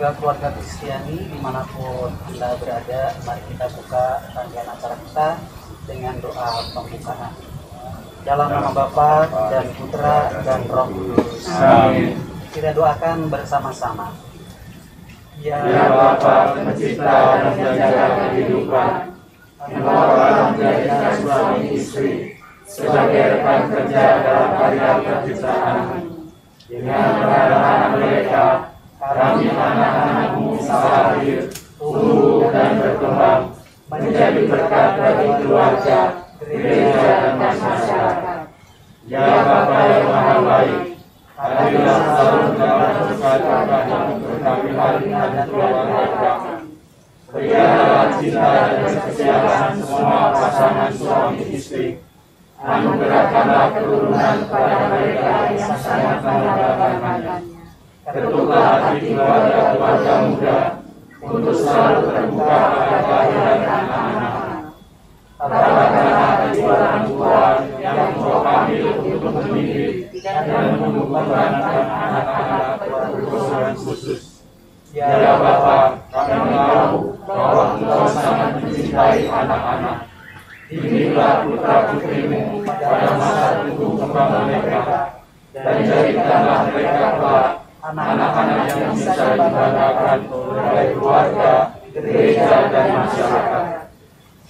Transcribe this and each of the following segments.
Keluarga Kristiani dimanapun Anda berada, mari kita buka rangkaian acara kita dengan doa pembukaan. Dalam nama Bapa dan Putra dan Roh Kudus. Amin. Kita doakan bersama-sama. Ya Bapa, pencipta dan penjaga kehidupan, engkau menjadikan suami istri sebagai rekan kerja dalam karya penciptaan. Dengan pengarahan mereka, kami anak-anakmu bisa hadir, tumbuh dan berkembang, menjadi berkat bagi keluarga, gereja dan masyarakat. Ya Bapa yang Maha Baik, hadirlah selalu dalam berkat untuk kami hari dan keluarga. Berikanlah cinta dan kesetiaan semua pasangan suami istri. Anugerahkanlah keturunan kepada mereka yang sangat membanggakannya. Ketuklah hati keluarga muda untuk selalu terbuka pada kehadiran anak-anak. Tabahkanlah hati orang tua yang engkau panggil untuk mendidik dan menumbuhkan anak-anak berkebutuhan khusus. Ya Bapa, kami tahu bahwa Engkau sangat mencintai anak-anak. Bimbinglah putra-putrimu pada masa tumbuh kembang mereka, dan jadikanlah mereka kelak anak-anak yang bisa dibanggakan oleh keluarga, gereja, dan masyarakat.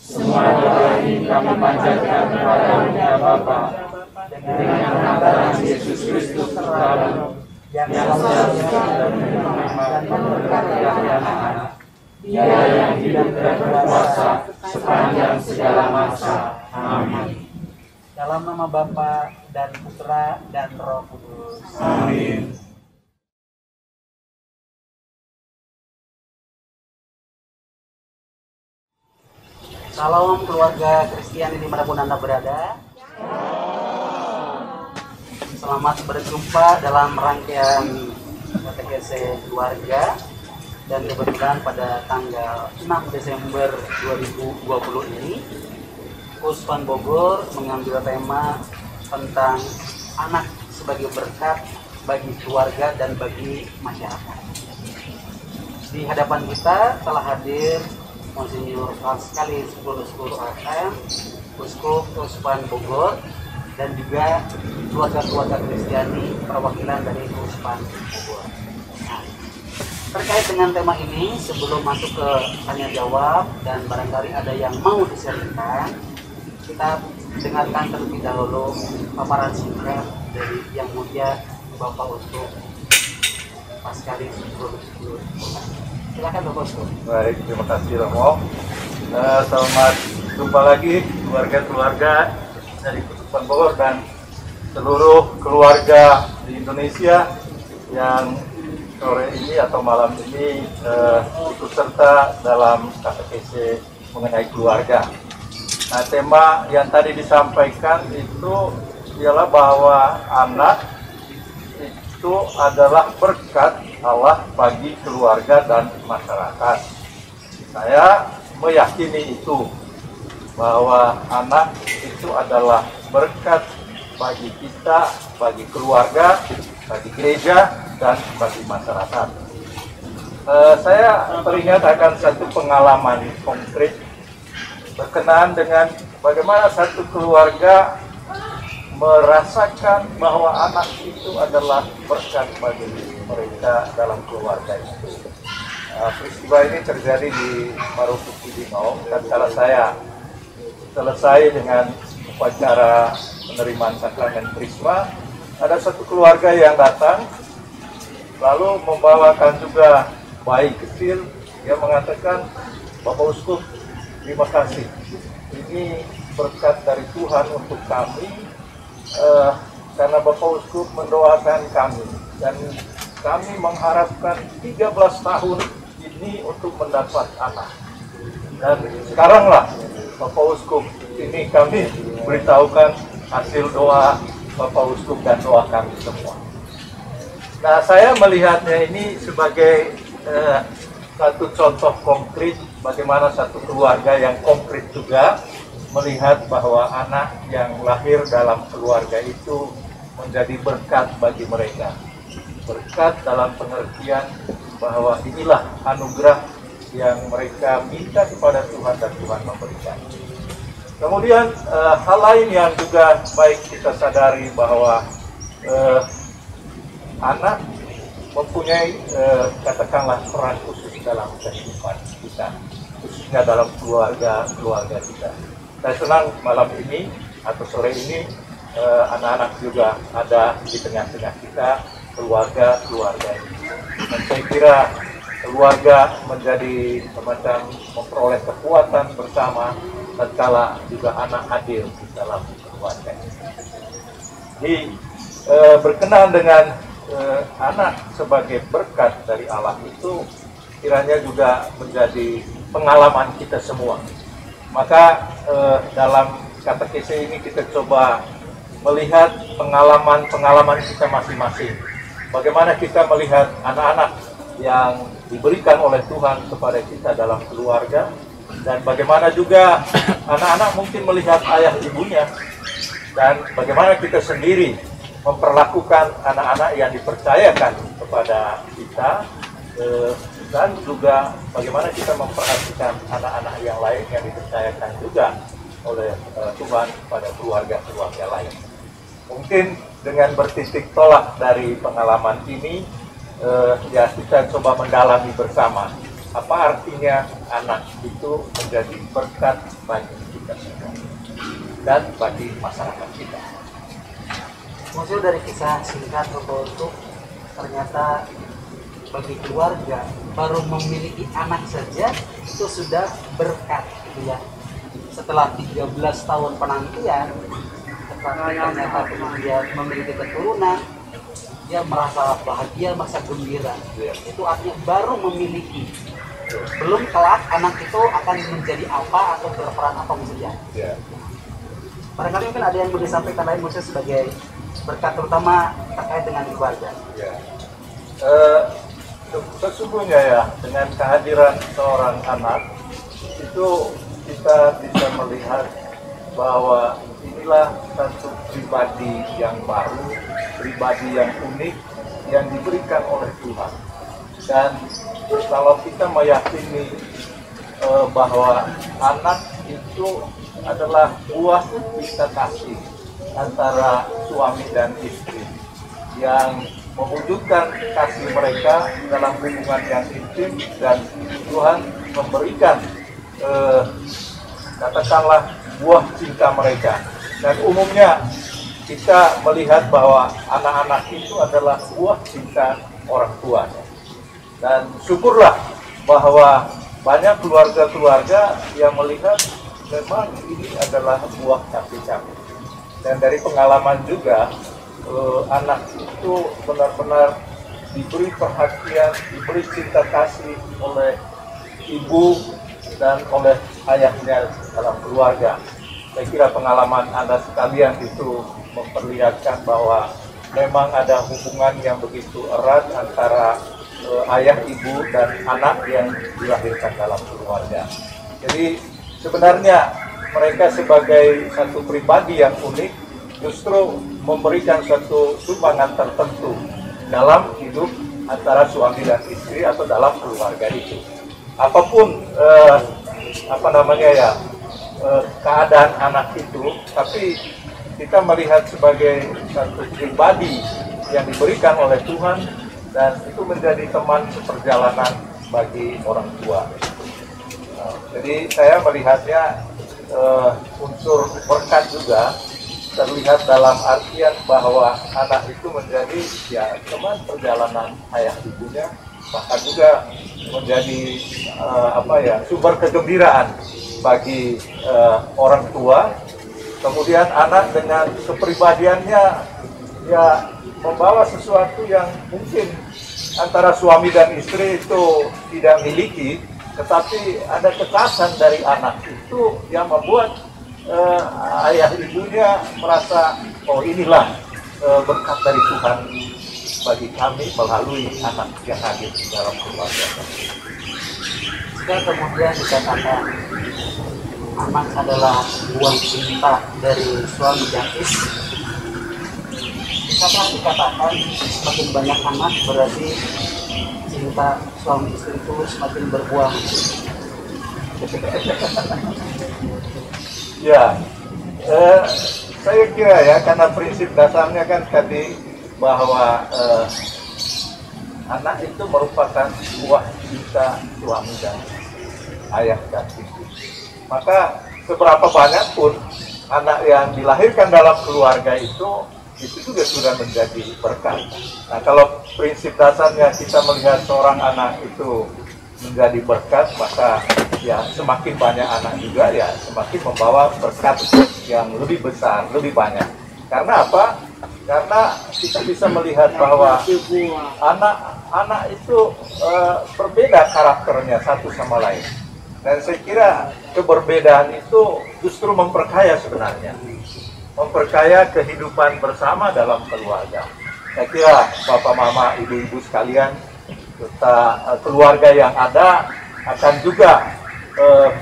Semua doa ini kami panjatkan kepada-Mu ya Bapa, dengan nama Yesus Kristus terlalu yang selalu menerima dan memberkati anak-anak. Dia yang hidup dan berkuasa sepanjang segala masa. Amin. Dalam nama Bapa dan Putra dan Roh Kudus. Amin. Salam keluarga Kristiani dimanapun Anda berada. Selamat berjumpa dalam rangkaian katekese keluarga, dan kebetulan pada tanggal 6 Desember 2020 ini Uspan Bogor mengambil tema tentang anak sebagai berkat bagi keluarga dan bagi masyarakat. Di hadapan kita telah hadir Monsinyur Franskalis Guru AM, Uskup Uspan Bogor, dan juga keluarga-keluarga Kristiani perwakilan dari Uspan Bogor. Nah, terkait dengan tema ini, sebelum masuk ke tanya jawab dan barangkali ada yang mau disampaikan, kita dengarkan terlebih dahulu paparan singkat dari Yang Mulia Bapak Uskup Franskalis Guru. Silakan Bapak Uskup. Baik, terima kasih Romo. Selamat jumpa lagi keluarga-keluarga dari Uskupan Bogor dan seluruh keluarga di Indonesia yang sore ini atau malam ini ikut serta dalam katekese mengenai keluarga. Nah, tema yang tadi disampaikan itu ialah bahwa anak itu adalah berkat Allah bagi keluarga dan masyarakat. Saya meyakini itu, bahwa anak itu adalah berkat bagi kita, bagi keluarga, bagi gereja, dan bagi masyarakat. Saya teringat akan satu pengalaman konkret berkenaan dengan bagaimana satu keluarga merasakan bahwa anak itu adalah berkat bagi mereka dalam keluarga itu. Peristiwa ini terjadi di Maruku Cibinong, dan kalau saya selesai dengan upacara penerimaan sakramen Krisma, ada satu keluarga yang datang lalu membawakan juga bayi kecil. Dia mengatakan, Bapak Uskup, terima kasih, ini berkat dari Tuhan untuk kami, karena Bapak Uskup mendoakan kami, dan kami mengharapkan 13 tahun ini untuk mendapat anak. Dan sekaranglah Bapak Uskup, ini kami beritahukan hasil doa Bapak Uskup dan doa kami semua. Nah, saya melihatnya ini sebagai satu contoh konkret bagaimana satu keluarga yang konkret juga melihat bahwa anak yang lahir dalam keluarga itu menjadi berkat bagi mereka. Berkat dalam pengertian bahwa inilah anugerah yang mereka minta kepada Tuhan dan Tuhan memberikan. Kemudian hal lain yang juga baik kita sadari bahwa anak mempunyai katakanlah peran khusus dalam kehidupan kita, khususnya dalam keluarga kita. Saya senang malam ini atau sore ini anak-anak juga ada di tengah-tengah kita, keluarga ini. Dan saya kira keluarga menjadi semacam memperoleh kekuatan bersama tatkala juga anak hadir di dalam keluarga. Jadi berkenaan dengan anak sebagai berkat dari Allah itu kiranya juga menjadi pengalaman kita semua. Maka dalam katekese ini kita coba melihat pengalaman kita masing-masing. Bagaimana kita melihat anak-anak yang diberikan oleh Tuhan kepada kita dalam keluarga, dan bagaimana juga anak-anak mungkin melihat ayah ibunya, dan bagaimana kita sendiri memperlakukan anak-anak yang dipercayakan kepada kita dan juga bagaimana kita memperhatikan anak-anak yang lain yang dipercayakan juga oleh Tuhan pada keluarga-keluarga lain. Mungkin dengan bertitik tolak dari pengalaman ini, ya kita coba mendalami bersama apa artinya anak itu menjadi berkat bagi kita semua dan bagi masyarakat kita. Maksud dari kisah singkat untuk ternyata bagi keluarga baru memiliki anak saja itu sudah berkat gitu ya. Setelah 13 tahun penantian, ternyata kemudian memiliki keturunan, dia merasa bahagia, merasa gembira. Itu artinya baru memiliki. Belum kelak anak itu akan menjadi apa atau berperan apa saja. Barangkali mungkin ada yang mau disampaikan lain maksudnya sebagai berkat terutama terkait dengan keluarga. Sesungguhnya ya, dengan kehadiran seorang anak itu kita bisa melihat bahwa inilah satu pribadi yang baru, pribadi yang unik yang diberikan oleh Tuhan. Dan kalau kita meyakini bahwa anak itu adalah buah cinta kasih antara suami dan istri yang mewujudkan kasih mereka dalam hubungan yang intim, dan Tuhan memberikan katakanlah buah cinta mereka. Dan umumnya kita melihat bahwa anak-anak itu adalah buah cinta orang tua. Dan syukurlah bahwa banyak keluarga-keluarga yang melihat memang ini adalah buah kasih kami. Dan dari pengalaman juga, anak itu benar-benar diberi perhatian, diberi cinta kasih oleh ibu dan oleh ayahnya dalam keluarga. Saya kira pengalaman Anda sekalian itu memperlihatkan bahwa memang ada hubungan yang begitu erat antara ayah, ibu, dan anak yang dilahirkan dalam keluarga. Jadi sebenarnya mereka sebagai satu pribadi yang unik justru memberikan suatu sumbangan tertentu dalam hidup antara suami dan istri atau dalam keluarga itu. Apapun keadaan anak itu, tapi kita melihat sebagai satu pribadi yang diberikan oleh Tuhan, dan itu menjadi teman seperjalanan bagi orang tua. Jadi saya melihatnya unsur berkat juga terlihat dalam artian bahwa anak itu menjadi ya teman perjalanan ayah ibunya, bahkan juga menjadi sumber kegembiraan bagi orang tua. Kemudian anak dengan kepribadiannya ya membawa sesuatu yang mungkin antara suami dan istri itu tidak miliki, tetapi ada kekasan dari anak itu yang membuat ayah ibunya merasa, oh inilah berkat dari Tuhan bagi kami melalui anak yang hadir di dalam keluarga. Jika kemudian dikatakan anak adalah buah cinta dari suami dan istri, bisakah dikatakan semakin banyak anak berarti cinta suami istri itu semakin berbuah? Ya, saya kira ya, karena prinsip dasarnya kan tadi bahwa anak itu merupakan buah cinta suami dan ayah dan ibu. Maka seberapa banyak pun anak yang dilahirkan dalam keluarga itu juga sudah menjadi berkat. Nah, kalau prinsip dasarnya kita melihat seorang anak itu menjadi berkat, maka ya semakin banyak anak juga ya semakin membawa berkat yang lebih besar, lebih banyak. Karena apa? Karena kita bisa melihat bahwa anak itu berbeda karakternya satu sama lain. Dan saya kira keberbedaan itu justru memperkaya sebenarnya. Memperkaya kehidupan bersama dalam keluarga. Saya kira bapak, mama, ibu-ibu sekalian, serta keluarga yang ada akan juga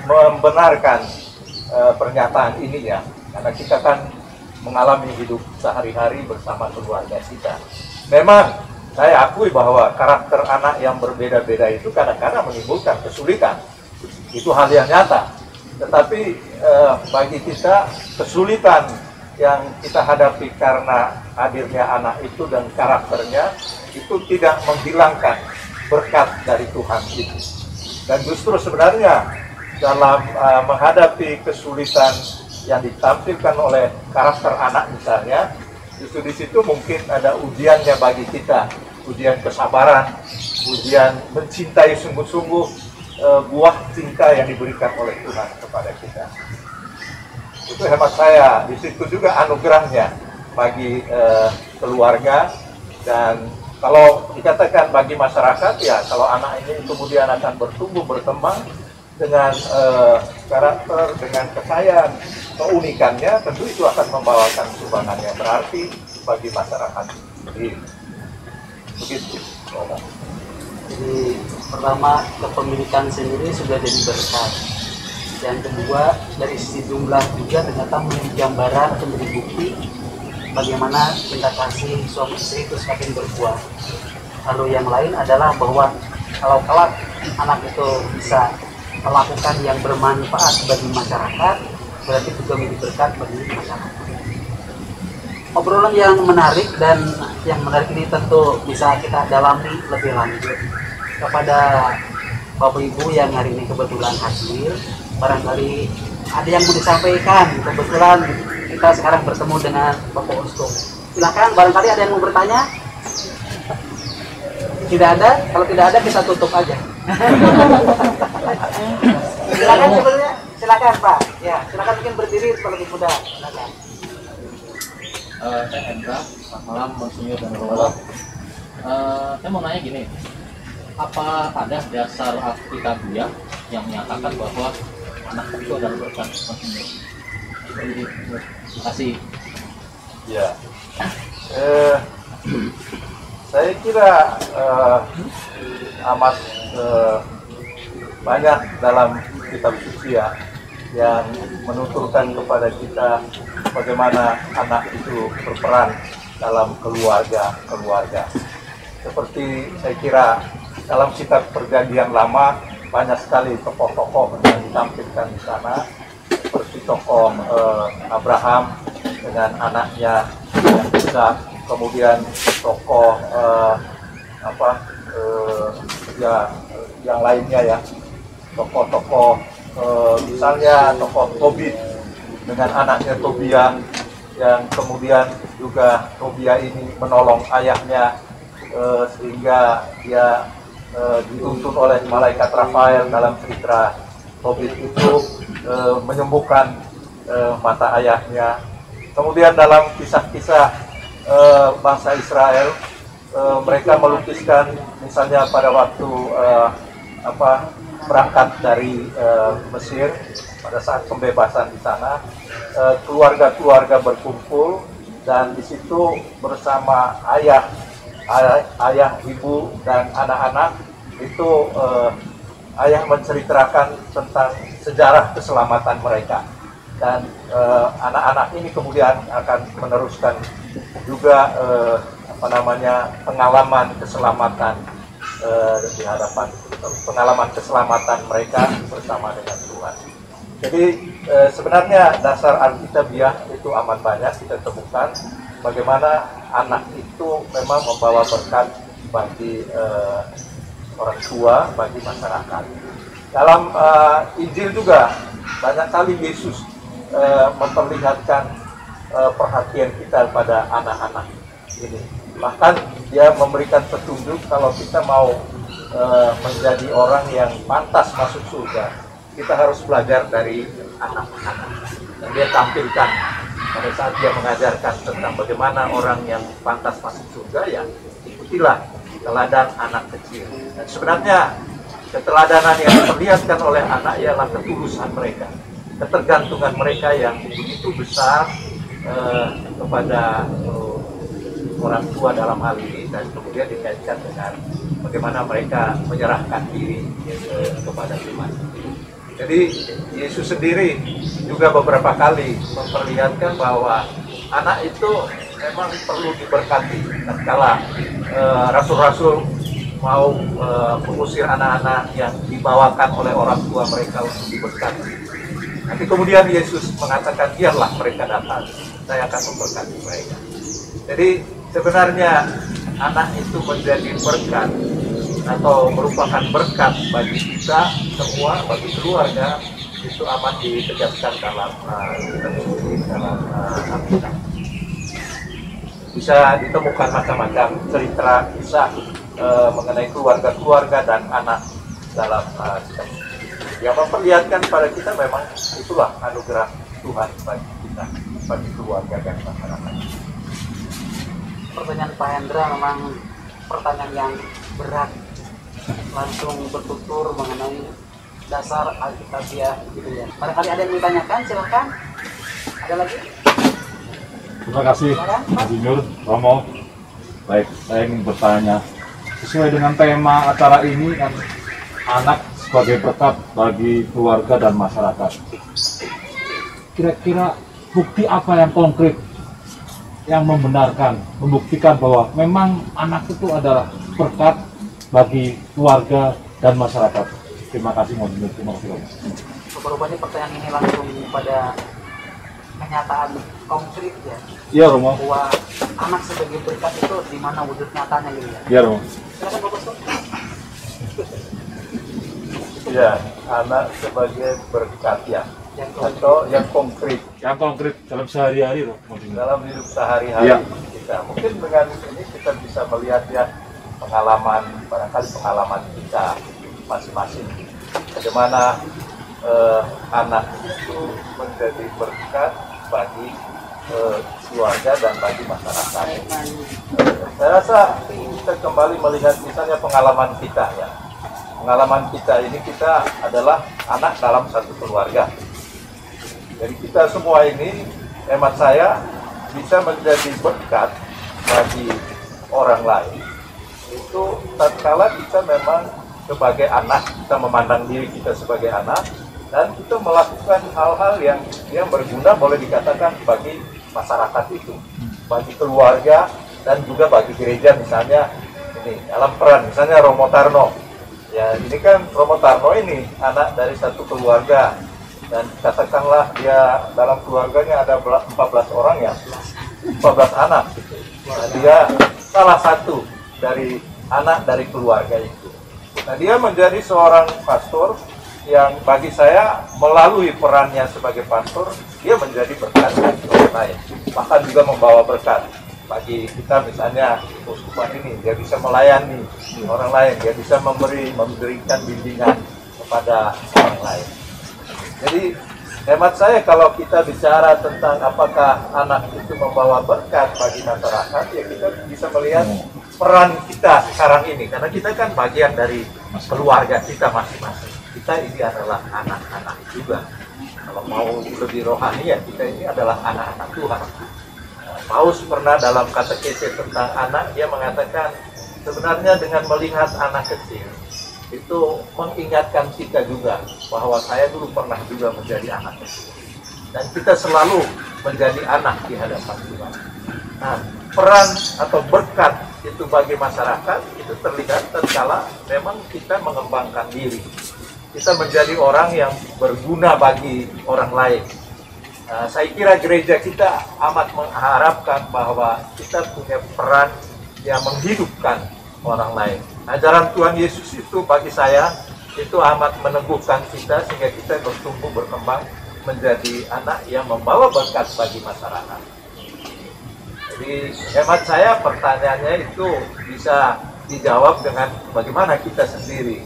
membenarkan pernyataan ini ya. Karena kita kan mengalami hidup sehari-hari bersama keluarga kita. Memang saya akui bahwa karakter anak yang berbeda-beda itu kadang-kadang menimbulkan kesulitan. Itu hal yang nyata. Tetapi bagi kita kesulitan yang kita hadapi karena hadirnya anak itu dan karakternya itu tidak menghilangkan berkat dari Tuhan itu. Dan justru sebenarnya dalam menghadapi kesulitan yang ditampilkan oleh karakter anak misalnya, justru di situ mungkin ada ujiannya bagi kita, ujian kesabaran, ujian mencintai sungguh-sungguh buah cinta yang diberikan oleh Tuhan kepada kita. Itu hemat saya. Di situ juga anugerahnya bagi keluarga, dan kalau dikatakan bagi masyarakat, ya kalau anak ini kemudian akan bertumbuh berkembang dengan karakter, dengan kekayaan, keunikannya, tentu itu akan membawakan sumbangan yang berarti bagi masyarakat sendiri. Begitu. Jadi pertama, kepemilikan sendiri sudah jadi berkat. Yang kedua, dari sisi jumlah juga ternyata menjadi gambaran atau menjadi bukti bagaimana cinta kasih suami istri itu semakin berbuah. Lalu yang lain adalah bahwa kalau kelak anak itu bisa melakukan yang bermanfaat bagi masyarakat, berarti juga menjadi berkat bagi masyarakat. Obrolan yang menarik, dan yang menarik ini tentu bisa kita dalami lebih lanjut. Kepada Bapak Ibu yang hari ini kebetulan hadir, barangkali ada yang mau disampaikan. Kebetulan kita sekarang bertemu dengan Bapak Uskup. Silakan, barangkali ada yang mau bertanya. Tidak ada? Kalau tidak ada kita tutup aja. Silakan sebenarnya, silakan Pak. Ya, silakan mungkin berdiri supaya lebih mudah. Silakan. Saya Hendra, selamat malam Monsinyur dan Bapak. Saya mau nanya gini, apa ada dasar Alkitabiah yang menyatakan bahwa anak itu adalah berkat Monsinyur? Terima kasih. Ya, saya kira amat banyak dalam kitab suci ya, yang menuturkan kepada kita bagaimana anak itu berperan dalam keluarga. Seperti saya kira dalam kitab Perjanjian Lama banyak sekali tokoh-tokoh yang ditampilkan di sana, seperti tokoh Abraham dengan anaknya yang Ishak, kemudian tokoh yang lainnya ya, tokoh-tokoh misalnya tokoh Tobit dengan anaknya Tobia, yang kemudian juga Tobia ini menolong ayahnya sehingga dia dituntun oleh malaikat Rafael dalam cerita Tobit itu menyembuhkan mata ayahnya. Kemudian dalam kisah-kisah bangsa Israel, mereka melukiskan misalnya pada waktu berangkat dari Mesir, pada saat pembebasan di sana, keluarga-keluarga berkumpul, dan di situ bersama ayah, ibu, dan anak-anak itu ayah menceritakan tentang sejarah keselamatan mereka, dan anak-anak ini kemudian akan meneruskan juga pengalaman keselamatan di hadapan, pengalaman keselamatan mereka bersama dengan Tuhan. Jadi sebenarnya dasar Alkitabiah itu amat banyak kita temukan bagaimana anak itu memang membawa berkat bagi orang tua, bagi masyarakat. Dalam Injil juga banyak kali Yesus memperlihatkan perhatian kita pada anak-anak ini. Bahkan dia memberikan petunjuk kalau kita mau menjadi orang yang pantas masuk surga, kita harus belajar dari anak-anak. Dan dia tampilkan pada saat dia mengajarkan tentang bagaimana orang yang pantas masuk surga, ya ikutilah teladan anak kecil. Dan sebenarnya keteladanan yang diperlihatkan oleh anak ialah ketulusan mereka, ketergantungan mereka yang begitu besar kepada orang tua dalam hal ini, dan kemudian dikaitkan dengan bagaimana mereka menyerahkan diri kepada Tuhan. Jadi Yesus sendiri juga beberapa kali memperlihatkan bahwa anak itu memang perlu diberkati. Tatkala rasul-rasul mau mengusir anak-anak yang dibawakan oleh orang tua mereka untuk diberkati. Tapi kemudian Yesus mengatakan, biarlah mereka datang, saya akan memberkati mereka. Jadi sebenarnya anak itu menjadi berkat atau merupakan berkat bagi kita semua, bagi keluarga, itu amat ditegaskan dalam Alkitab. Bisa ditemukan macam-macam cerita kisah mengenai keluarga-keluarga dan anak dalam kitab. Yang memperlihatkan pada kita memang itulah anugerah Tuhan bagi kita, bagi keluarga dan masyarakat. Pertanyaan Pak Hendra memang pertanyaan yang berat, langsung bertutur mengenai dasar Alkitabiah gitu ya. Barangkali ada yang ditanyakan, silakan. Ada lagi? Terima kasih, Mas Inur, Romo. Baik, saya ingin bertanya, sesuai dengan tema acara ini kan, anak sebagai berkat bagi keluarga dan masyarakat. Kira-kira bukti apa yang konkret yang membenarkan, membuktikan bahwa memang anak itu adalah berkat bagi keluarga dan masyarakat? Terima kasih, Mas Inur. Terima kasih. Rupanya pertanyaan ini langsung pada kenyataan konkret ya. Iya, Romo. Bahwa anak sebagai berkat itu di mana wujud nyatanya gitu ya. Iya, Romo. Silakan Bapak Ustaz. Ya, anak sebagai berkat ya, Yang konkret. atau yang konkret Yang konkret dalam sehari-hari, Romo. dalam hidup sehari-hari Ya. kita. Mungkin dengan ini kita bisa melihat ya pengalaman, barangkali pengalaman kita masing-masing. Bagaimana anak itu menjadi berkat bagi keluarga dan bagi masyarakat. Saya rasa kita kembali melihat misalnya pengalaman kita ya. Pengalaman kita ini, kita adalah anak dalam satu keluarga. Jadi kita semua ini, hemat saya, bisa menjadi berkat bagi orang lain. Itu tatkala kita memang sebagai anak, kita memandang diri kita sebagai anak, dan kita melakukan hal-hal yang berguna, boleh dikatakan bagi masyarakat itu, bagi keluarga, dan juga bagi gereja. Misalnya ini dalam peran, misalnya Romo Tarno. Ya, ini kan Romo Tarno ini anak dari satu keluarga, dan katakanlah dia dalam keluarganya ada 14 orang ya, 14 anak. Nah, dia salah satu dari anak dari keluarga itu. Nah, dia menjadi seorang pastor yang bagi saya melalui perannya sebagai pastor, dia menjadi berkat bagi orang lain. Bahkan juga membawa berkat bagi kita, misalnya uskupan ini, dia bisa melayani orang lain, dia bisa memberikan bimbingan kepada orang lain. Jadi hemat saya kalau kita bicara tentang apakah anak itu membawa berkat bagi masyarakat, ya kita bisa melihat peran kita sekarang ini, karena kita kan bagian dari keluarga kita masing-masing. Kita ini adalah anak-anak juga. Kalau mau lebih rohani ya, kita ini adalah anak-anak Tuhan. Paus pernah dalam katekese tentang anak, dia mengatakan sebenarnya dengan melihat anak kecil itu mengingatkan kita juga bahwa saya dulu pernah juga menjadi anak kecil, dan kita selalu menjadi anak di hadapan Tuhan. Nah, peran atau berkat itu bagi masyarakat itu terlihat tatkala memang kita mengembangkan diri, kita menjadi orang yang berguna bagi orang lain. Saya kira gereja kita amat mengharapkan bahwa kita punya peran yang menghidupkan orang lain. Ajaran Tuhan Yesus itu bagi saya itu amat meneguhkan kita sehingga kita bertumbuh berkembang menjadi anak yang membawa berkat bagi masyarakat. Jadi hemat saya pertanyaannya itu bisa dijawab dengan bagaimana kita sendiri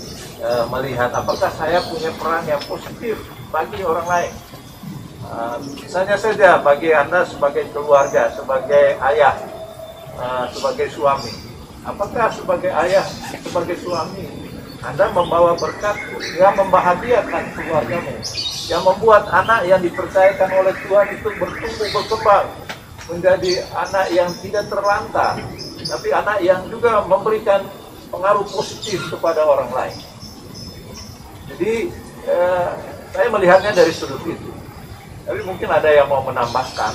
melihat apakah saya punya peran yang positif bagi orang lain. Misalnya saja bagi Anda sebagai keluarga, sebagai ayah, sebagai suami, apakah sebagai ayah, sebagai suami Anda membawa berkat yang membahagiakan keluargamu, yang membuat anak yang dipercayakan oleh Tuhan itu bertumbuh berkembang menjadi anak yang tidak terlantar, tapi anak yang juga memberikan pengaruh positif kepada orang lain. Jadi saya melihatnya dari sudut itu. Tapi mungkin ada yang mau menambahkan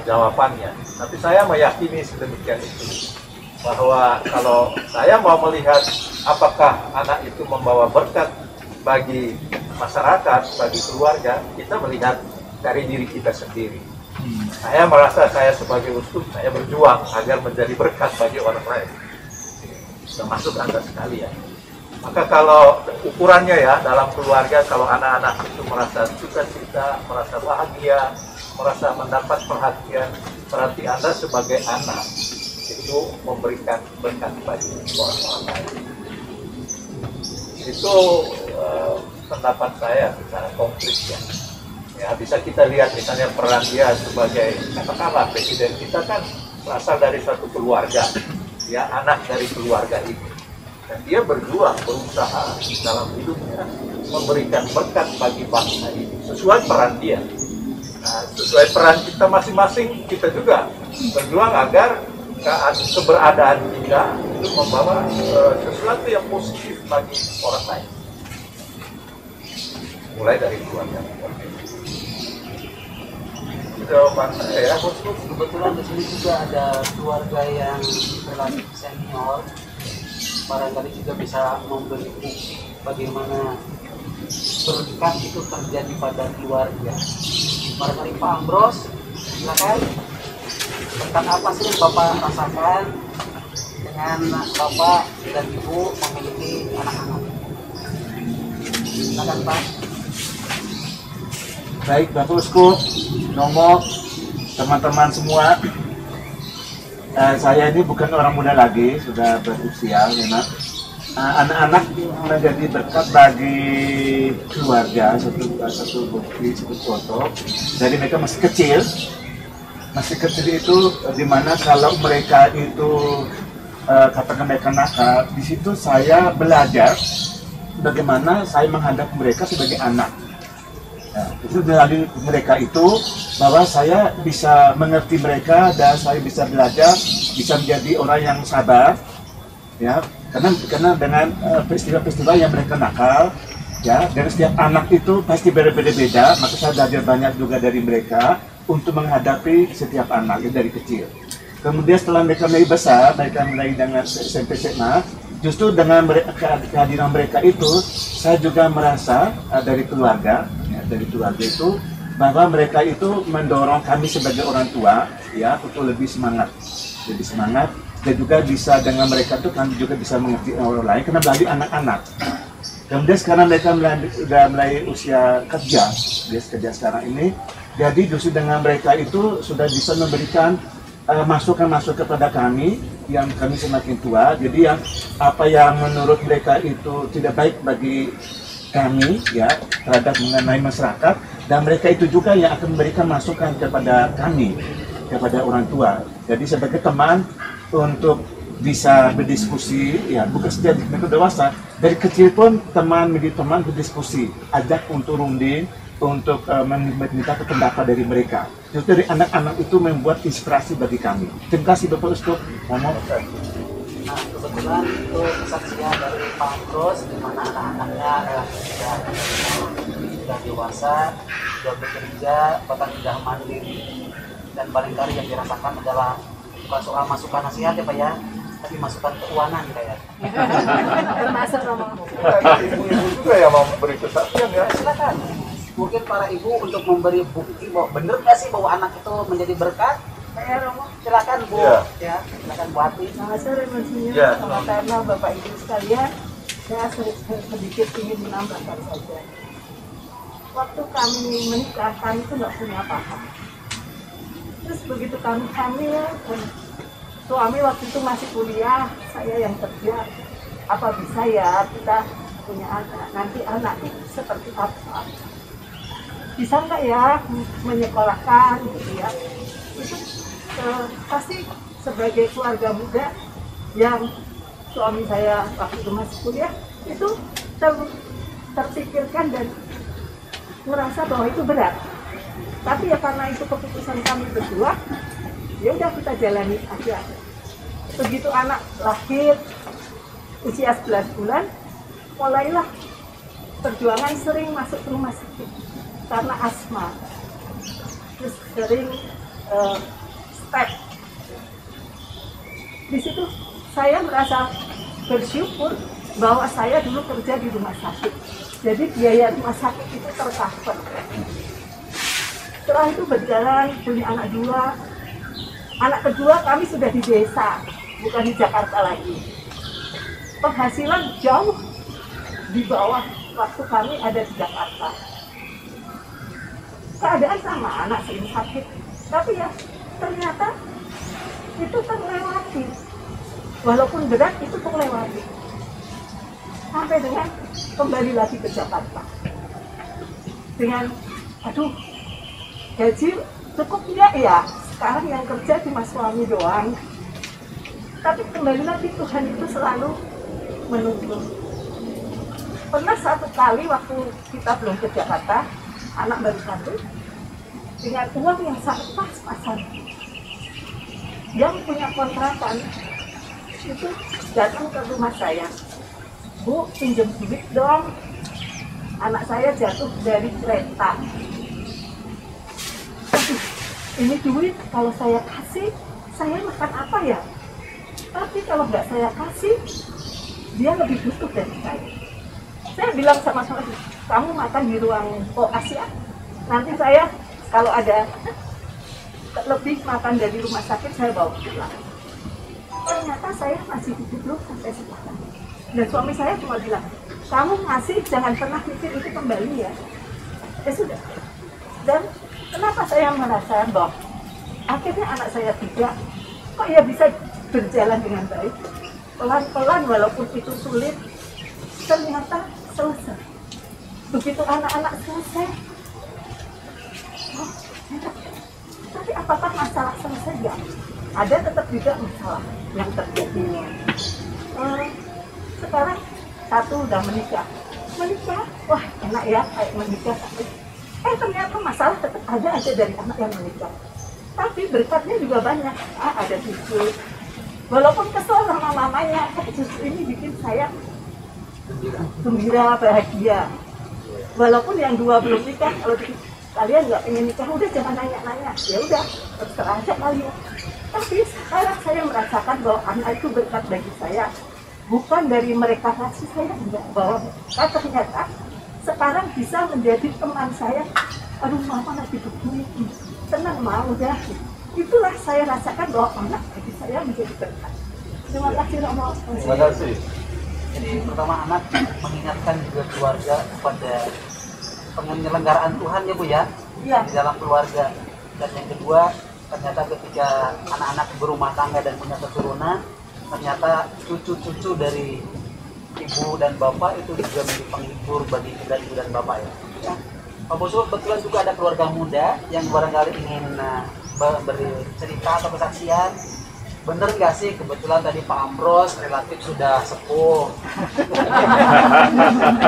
jawabannya. Tapi saya meyakini sedemikian itu, bahwa kalau saya mau melihat apakah anak itu membawa berkat bagi masyarakat, bagi keluarga, kita melihat dari diri kita sendiri. Saya merasa saya sebagai uskup, saya berjuang agar menjadi berkat bagi orang lain, termasuk Anda sekalian. Maka kalau ukurannya ya dalam keluarga, kalau anak-anak itu merasa sukacita, merasa bahagia, merasa mendapat perhatian, berarti Anda sebagai anak itu memberikan berkat bagi orang-orang lain. Itu pendapat saya secara konkret ya. Ya, bisa kita lihat misalnya peran dia sebagai, katakanlah presiden kita kan berasal dari suatu keluarga, ya, anak dari keluarga itu, dan dia berjuang, berusaha dalam hidupnya memberikan berkat bagi bangsa ini sesuai peran dia. Nah, sesuai peran kita masing-masing, kita juga berjuang agar keberadaan kita itu membawa sesuatu yang positif bagi orang lain, mulai dari keluarga. Jawaban saya, kebetulan di sini juga ada keluarga yang relatif senior, barangkali juga bisa memberi bukti bagaimana berkat itu terjadi pada keluarga. Barangkali Pak Ambros, silakan. Berkat apa sih yang Bapak rasakan dengan Bapak dan Ibu memiliki anak-anak? Silakan Pak. Baik, Bapak Uskup, Nomo, teman-teman semua, saya ini bukan orang muda lagi, sudah berusia memang. Anak-anak menjadi berkat bagi keluarga, satu bukti, satu foto. Jadi mereka masih kecil itu dimana kalau mereka itu katakan mereka nakal, di situ saya belajar bagaimana saya menghadapi mereka sebagai anak. Nah, itu melalui mereka itu bahwa saya bisa mengerti mereka dan saya bisa belajar, bisa menjadi orang yang sabar, ya, karena dengan peristiwa-peristiwa yang mereka nakal, ya, dari setiap anak itu pasti berbeda-beda, maka saya belajar banyak juga dari mereka untuk menghadapi setiap anak dari kecil. Kemudian setelah mereka mulai besar, mereka mulai dengan SMP SMA, justru dengan kehadiran mereka itu, saya juga merasa dari keluarga itu bahwa mereka itu mendorong kami sebagai orang tua, ya, untuk lebih semangat dan juga bisa dengan mereka itu kami juga bisa mengerti orang lain karena melalui anak-anak. Kemudian sekarang mereka sudah mulai usia kerja sekarang ini, jadi justru dengan mereka itu sudah bisa memberikan masukan-masukan kepada kami yang kami semakin tua. Jadi yang apa yang menurut mereka itu tidak baik bagi kami, ya, terhadap mengenai masyarakat, dan mereka itu juga yang akan memberikan masukan kepada kami, kepada orang tua. Jadi sebagai teman untuk bisa berdiskusi, ya, bukan saja mereka dewasa, dari kecil pun teman menjadi teman berdiskusi, ajak untuk runding, untuk meminta pendapat dari mereka. Jadi dari anak-anak itu membuat inspirasi bagi kami. Terima kasih Bapak Uskup. Nah, kebetulan itu kesaksian dari Pak Ambros, di mana anak-anaknya sudah dewasa, sudah bekerja, bahkan sudah mandiri. Dan paling kali yang dirasakan adalah bukan soal masukan nasihat ya Pak ya, tapi masukan keuangan kayak. Termasuk Romo. ibu-ibu juga yang mau memberi kesaksian ya. Silakan. Mungkin para ibu untuk memberi bukti bahwa benar nggak sih bahwa anak itu menjadi berkat. Saya Romo. Silakan Bu, Ya. ya, silakan Bu Ati. Selamat sore Monsinyur. Ya. Karena Bapak Ibu sekalian, saya sedikit ingin menambahkan saja. Waktu kami menikah, kami itu nggak punya apa-apa. Terus begitu kami hamil, suami waktu itu masih kuliah, saya yang kerja. Apa bisa ya kita punya anak? Nanti anak itu seperti apa? Bisa nggak ya menyekolahkan gitu ya? Itu pasti sebagai keluarga muda yang suami saya waktu itu masih kuliah itu terpikirkan dan merasa bahwa itu berat. Tapi ya karena itu keputusan kami berdua, ya udah kita jalani aja. Begitu anak lahir usia 11 bulan, mulailah perjuangan, sering masuk ke rumah sakit karena asma. Terus sering step. Di situ saya merasa bersyukur bahwa saya dulu kerja di rumah sakit. Jadi biaya rumah sakit itu tercover. Setelah itu berjalan, punya anak 2. Anak kedua kami sudah di desa, bukan di Jakarta lagi. Penghasilan jauh di bawah waktu kami ada di Jakarta. Keadaan sama, anak sering sakit. Tapi ya ternyata itu terlewati. Walaupun berat itu terlewati. Sampai dengan kembali lagi ke Jakarta. Dengan, aduh, gaji cukup enggak ya? Sekarang yang kerja cuma suami doang. Tapi kembali lagi Tuhan itu selalu menuntun. Pernah satu kali waktu kita belum ke Jakarta, anak baru 1, dengan uang yang sangat pas-pasan. Yang punya kontrakan itu datang ke rumah saya, Bu, pinjam duit dong, anak saya jatuh dari kereta. Aduh, ini duit kalau saya kasih, saya makan apa ya? Tapi kalau nggak saya kasih, dia lebih butuh dari saya. Saya bilang sama suami, kamu makan di ruang koas ya. Nanti saya kalau ada lebih makan dari rumah sakit, saya bawa pulang. Ternyata saya masih hidup loh sampai sekarang. Dan suami saya cuma bilang, kamu ngasih jangan pernah pikir itu kembali ya. Ya sudah. Dan kenapa saya merasa bahwa akhirnya anak saya 3, kok ya bisa berjalan dengan baik. Pelan-pelan walaupun itu sulit, ternyata selesai. Begitu anak-anak selesai, oh, tapi apakah masalah selesai? Enggak. Ada tetap juga masalah yang terjadi. Sekarang 1 udah menikah, wah enak ya kayak menikah. Ternyata masalah tetap ada aja dari anak yang menikah. Tapi berkatnya juga banyak. Ada cucu. Walaupun kesel sama mamanya, cucu ini bikin saya gembira, bahagia. Walaupun yang 2 belum nikah, kalau kalian nggak pengen nikah, udah jangan nanya-nanya. Ya udah, terserah aja kalian. Tapi sekarang saya merasakan bahwa anak itu berkat bagi saya. Bukan dari mereka kasih saya, enggak. Bahwa ternyata sekarang bisa menjadi teman saya. Aduh, mama lagi begini, tenang mau dah. Itulah saya rasakan bahwa anak bagi saya menjadi berkat. Terima kasih Romo. Terima kasih. Jadi pertama anak mengingatkan juga keluarga pada penyelenggaraan Tuhan ya Bu ya, di dalam keluarga. Dan yang kedua, ternyata ketika anak-anak berumah tangga dan punya keturunan, ternyata cucu-cucu dari ibu dan bapak itu juga menjadi penghibur bagi kita ibu dan bapak ya. Pak Bosul, kebetulan juga ada keluarga muda yang barangkali ingin beri cerita atau kesaksian. Bener nggak sih kebetulan tadi Pak Ambros relatif sudah sepuh.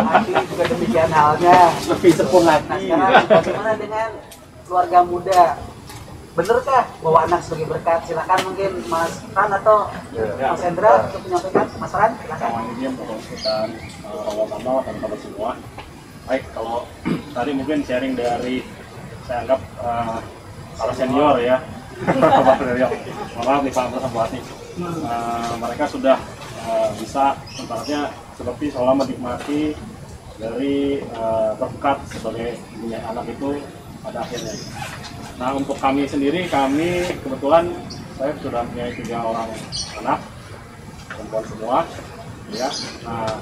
Nanti juga demikian halnya. Lebih sepuh lagi. Nah, sekarang bagaimana dengan keluarga muda? Benarkah bahwa anak sebagai berkat? Silakan mungkin Mas Ran atau Mas Hendra untuk menyampaikan. Mas Ran, silakan. Ini yang dan Romo dan teman semua. Baik, kalau tadi mungkin sharing dari saya anggap para senior ya. Maaf nih Pak Ambros sama mereka sudah bisa sebenarnya seperti seolah menikmati dari berkat sebagai punya anak itu pada akhirnya. Nah, untuk kami sendiri, kami kebetulan saya sudah punya 3 orang anak perempuan semua ya. Nah,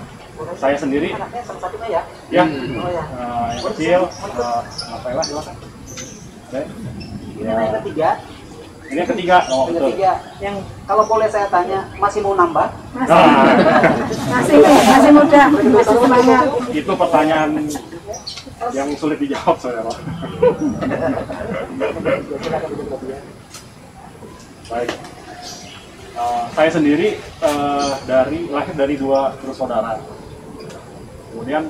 saya sendiri anaknya salah satunya ya? Ya, Oh ya. yang kecil Rafaela silakan. Oke. Ini yang ketiga. Ini yang ketiga, oh Yang betul. ketiga, yang kalau boleh saya tanya, masih mau nambah? Masih muda, masih semangat. Itu pertanyaan yang sulit dijawab saudara. Baik. Saya sendiri lahir dari 2 bersaudara. Kemudian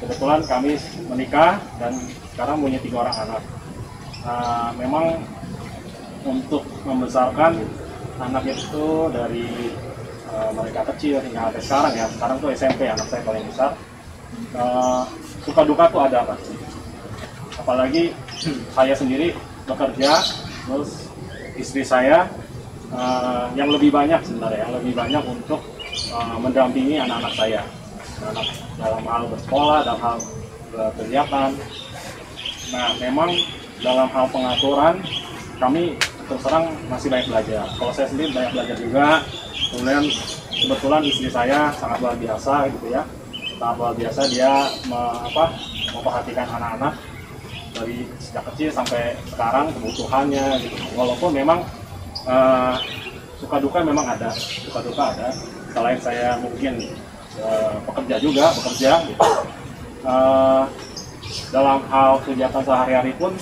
kebetulan kami menikah dan sekarang punya 3 orang anak. Memang untuk membesarkan anak itu dari mereka kecil hingga sampai sekarang ya. Sekarang tuh SMP anak saya paling besar. Suka duka tuh ada pasti. Apalagi saya sendiri bekerja, terus istri saya yang lebih banyak sebenarnya, yang lebih banyak untuk mendampingi anak-anak saya dalam hal bersekolah, dalam hal berkegiatan. Nah, memang dalam hal pengaturan kami terus terang masih banyak belajar. Kalau saya sendiri banyak belajar juga. Kemudian kebetulan istri saya sangat luar biasa gitu ya. Sangat luar biasa, dia memperhatikan anak-anak dari sejak kecil sampai sekarang kebutuhannya gitu. Walaupun memang suka duka memang ada, suka duka ada. Selain saya mungkin bekerja gitu. Dalam hal kegiatan sehari-hari pun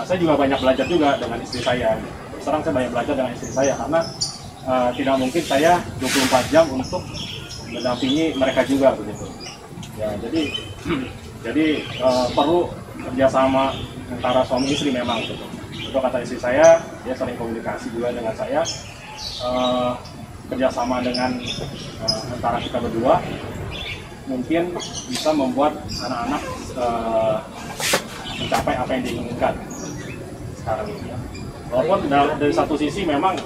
saya juga banyak belajar juga dengan istri saya. Sekarang saya banyak belajar dengan istri saya karena tidak mungkin saya 24 jam untuk mendampingi mereka juga begitu. Ya, jadi perlu kerjasama antara suami istri memang gitu. Itu kata istri saya, dia sering komunikasi juga dengan saya. Kerjasama dengan antara kita berdua mungkin bisa membuat anak-anak mencapai apa yang diinginkan sekarang ini. Walaupun dari satu sisi memang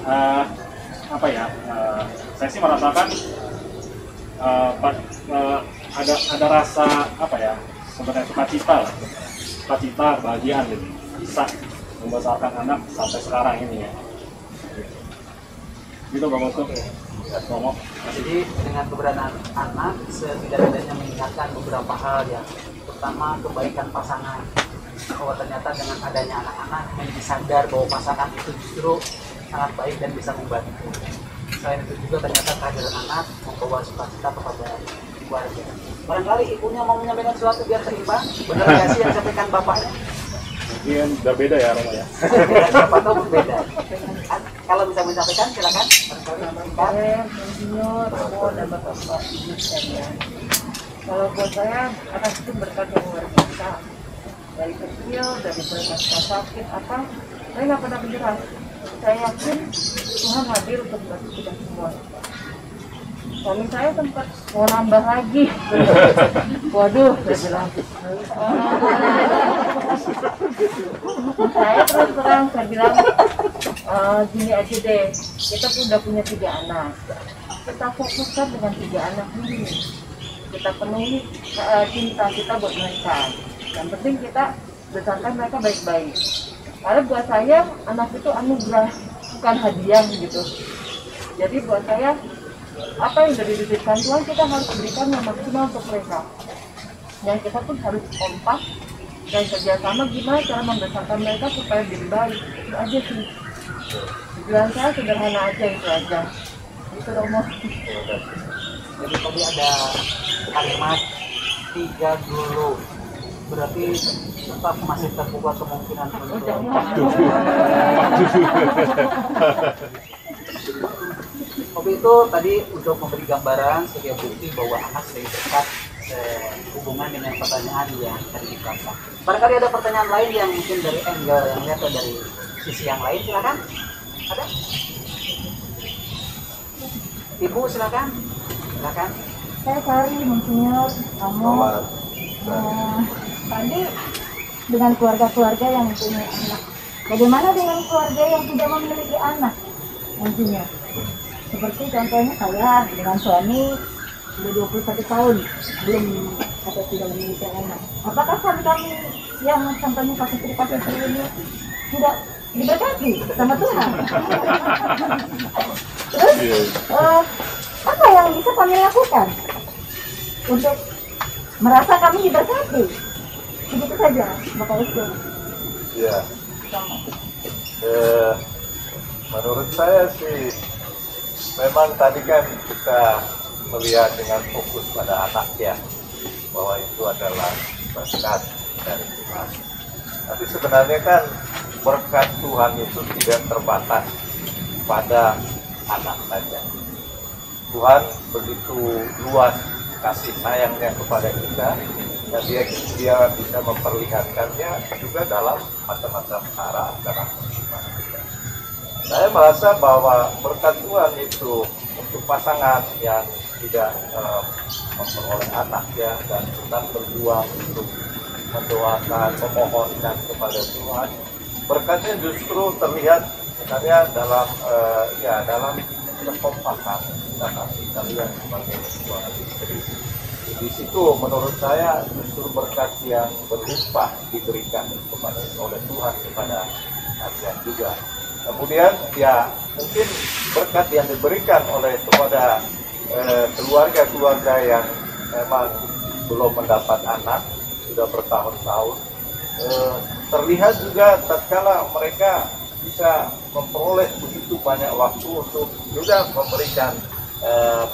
saya sih merasakan ada rasa sebenarnya sukacita bahagian gitu, bisa membesarkan anak sampai sekarang ini ya. Gitu Bang Usko. Jadi dengan keberadaan anak setidak-tidaknya mengingatkan beberapa hal yang pertama kebaikan pasangan. Bahwa ternyata dengan adanya anak-anak menjadi sadar bahwa pasangan itu justru sangat baik dan bisa membantu. Selain itu juga ternyata kehadiran anak membawa sukacita kepada keluarga. Barangkali ibunya mau menyampaikan sesuatu biar seimbang. Benar nggak sih yang disampaikan bapaknya? Mungkin udah beda ya Romo ya. Siapa tahu berbeda. Kalau bisa menyampaikan silakan. Insinyur, dan bapak-bapak ibu sekalian. Kalau buat saya anak itu berkat yang luar biasa. Dari kecil, dari mereka sakit apa, saya nggak pernah menyerah. Saya yakin Tuhan hadir untuk membantu kita semua. Suami saya sempat mau nambah lagi. Waduh, saya bilang. Saya terus terang, saya bilang gini aja deh, kita udah punya 3 anak. Kita fokuskan dengan 3 anak ini. Kita penuhi cinta kita buat mereka. Yang penting kita besarkan mereka baik-baik. Karena buat saya anak itu anugerah, bukan hadiah gitu. Jadi buat saya apa yang sudah dititipkan Tuhan kita harus berikan yang maksimal untuk mereka. Dan kita pun harus kompak dan kerjasama gimana cara membesarkan mereka supaya lebih baik. Itu aja sih. Tujuan saya sederhana aja, itu aja. Itu Romo. Jadi tadi ada kalimat 3 dulu. Berarti tetap masih terbuka kemungkinan untuk itu tadi untuk memberi gambaran sebagai bukti bahwa anak lebih dekat hubungan dengan pertanyaan yang tadi di belakang. Barangkali ada pertanyaan lain yang mungkin dari angle yang lihat atau dari sisi yang lain, silakan. Ada? Ibu silakan. Silakan. Saya cari Monsinyur, kamu tadi dengan keluarga-keluarga yang punya anak. Bagaimana dengan keluarga yang tidak memiliki anak, Monsinyur? Seperti contohnya saya dengan suami sudah 21 tahun belum atau tidak memiliki anak. Apakah kami yang contohnya pakai istri ini tidak diberkati sama Tuhan? Terus apa yang bisa kami lakukan untuk merasa kami diberkati? Begitu saja, Bapak Usko. Ya. Menurut saya sih memang tadi kan kita melihat dengan fokus pada anak ya, bahwa itu adalah berkat dari Tuhan. Tapi sebenarnya kan berkat Tuhan itu tidak terbatas pada anak saja. Tuhan begitu luas kasih sayangnya kepada kita, dan dia bisa memperlihatkannya juga dalam macam-macam cara dalam kehidupan kita. Saya merasa bahwa berkat Tuhan itu untuk pasangan yang tidak memperoleh anak ya, dan tetap berjuang untuk mendoakan, memohonkan kepada Tuhan, berkatnya justru terlihat misalnya dalam dalam kekompakan kita kasih kalian sebagai suami istri. Di situ menurut saya justru berkat yang berlimpah diberikan oleh Tuhan kepada kalian juga. Kemudian ya mungkin berkat yang diberikan kepada keluarga-keluarga yang memang belum mendapat anak sudah bertahun-tahun, terlihat juga tatkala mereka bisa memperoleh begitu banyak waktu untuk juga memberikan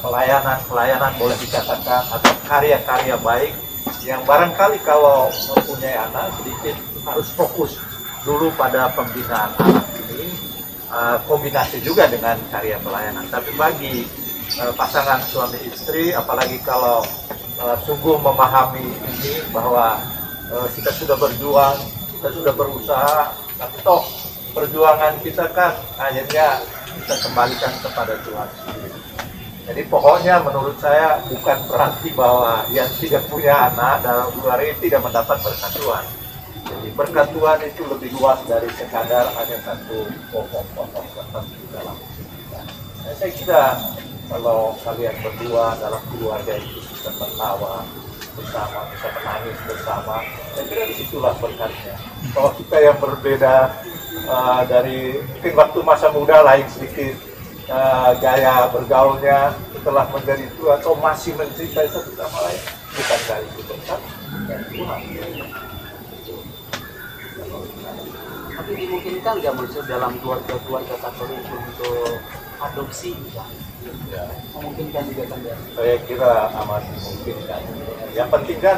pelayanan boleh dikatakan atau karya-karya baik yang barangkali kalau mempunyai anak sedikit harus fokus dulu pada pembinaan anak ini, kombinasi juga dengan karya pelayanan. Tapi bagi pasangan suami istri, apalagi kalau sungguh memahami ini bahwa kita sudah berjuang, kita sudah berusaha, tapi toh perjuangan kita kan akhirnya kita kembalikan kepada Tuhan sendiri. Jadi pokoknya menurut saya bukan berarti bahwa yang tidak punya anak dalam 2 hari tidak mendapat berkat Tuhan. Jadi berkat Tuhan itu lebih luas dari sekadar hanya satu pokok-pokok tertentu dalam kita. Nah, saya kira kalau kalian berdua dalam keluarga itu bisa tertawa bersama, bisa menangis bersama, saya kira disitulah berkatnya. Kalau kita yang berbeda dari mungkin waktu masa muda lain sedikit gaya bergaulnya, setelah menjadi tua atau masih mencintai satu sama lain, bukan dari itu berkat dan Tuhan. Tapi dimungkinkan nggak maksud dalam keluarga Katolik untuk adopsi misalnya? Ya. Memungkinkan juga kan ya? Saya kira amat memungkinkan. Yang penting kan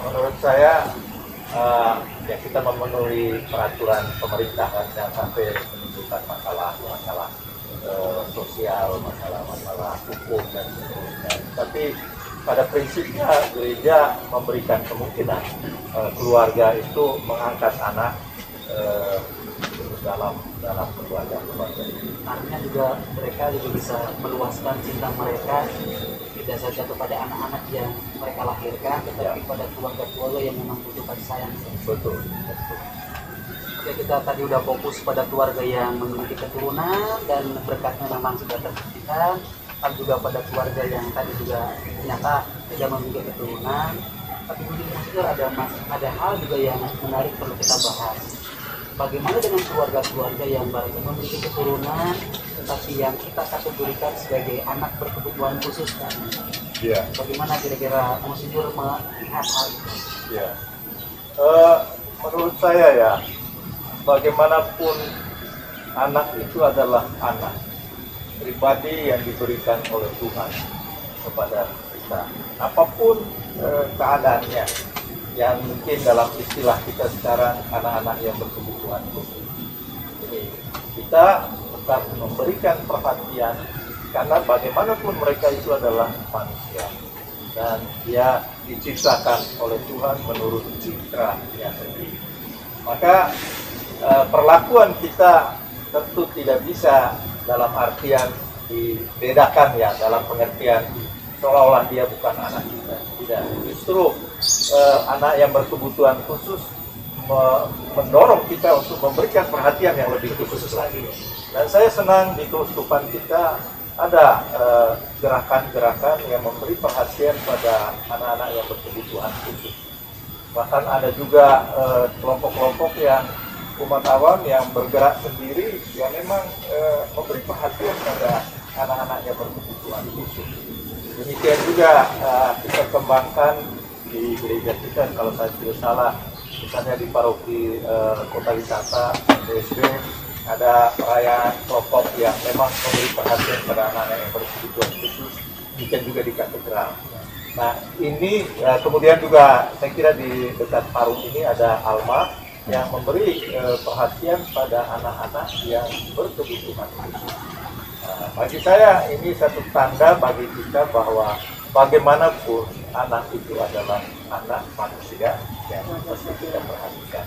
menurut saya ya kita memenuhi peraturan pemerintahan yang sampai menimbulkan masalah sosial, masalah hukum dan seterusnya. Tapi pada prinsipnya gereja memberikan kemungkinan keluarga itu mengangkat anak dalam keluarga ini. Artinya juga mereka juga bisa meluaskan cinta mereka tidak saja kepada anak-anak yang mereka lahirkan, tetapi pada keluarga-keluarga yang memang butuh kasih sayang. Betul. Oke, kita tadi udah fokus pada keluarga yang memiliki keturunan dan berkatnya memang sudah terbuktikan, dan juga pada keluarga yang tadi juga ternyata tidak memiliki keturunan. Tapi mungkin ada hal juga yang menarik perlu kita bahas. Bagaimana dengan keluarga-keluarga yang barangkali memiliki keturunan, tetapi yang kita kategorikan sebagai anak berkebutuhan khusus kan? Iya. Bagaimana kira-kira Monsinyur melihat hal itu? Iya. Menurut saya ya, bagaimanapun anak itu adalah anak pribadi yang diberikan oleh Tuhan kepada kita. Apapun keadaannya, yang mungkin dalam istilah kita sekarang anak-anak yang berkebutuhan khusus. Jadi kita tetap memberikan perhatian karena bagaimanapun mereka itu adalah manusia dan dia diciptakan oleh Tuhan menurut citranya sendiri. Maka perlakuan kita tentu tidak bisa dalam artian dibedakan ya, dalam pengertian seolah-olah dia bukan anak kita. Tidak, justru anak yang berkebutuhan khusus mendorong kita untuk memberikan perhatian yang lebih khusus lagi. Dan saya senang di keuskupan kita ada gerakan-gerakan yang memberi perhatian pada anak-anak yang berkebutuhan khusus. Bahkan ada juga kelompok-kelompok yang umat awam yang bergerak sendiri yang memang memberi perhatian pada anak-anak yang berkebutuhan khusus. Demikian juga kita kembangkan di gereja kita, kalau saya tidak salah, misalnya di paroki Kota Wisata, BSD, ada perayaan kelompok yang memang memberi perhatian pada anak-anak yang berkebutuhan khusus, demikian juga di katedral. Nah ini kemudian juga saya kira di dekat Parung ini ada Alma yang memberi perhatian pada anak-anak yang berkebutuhan khusus. Bagi saya ini satu tanda bagi kita bahwa bagaimanapun anak itu adalah anak manusia yang mesti kita perhatikan.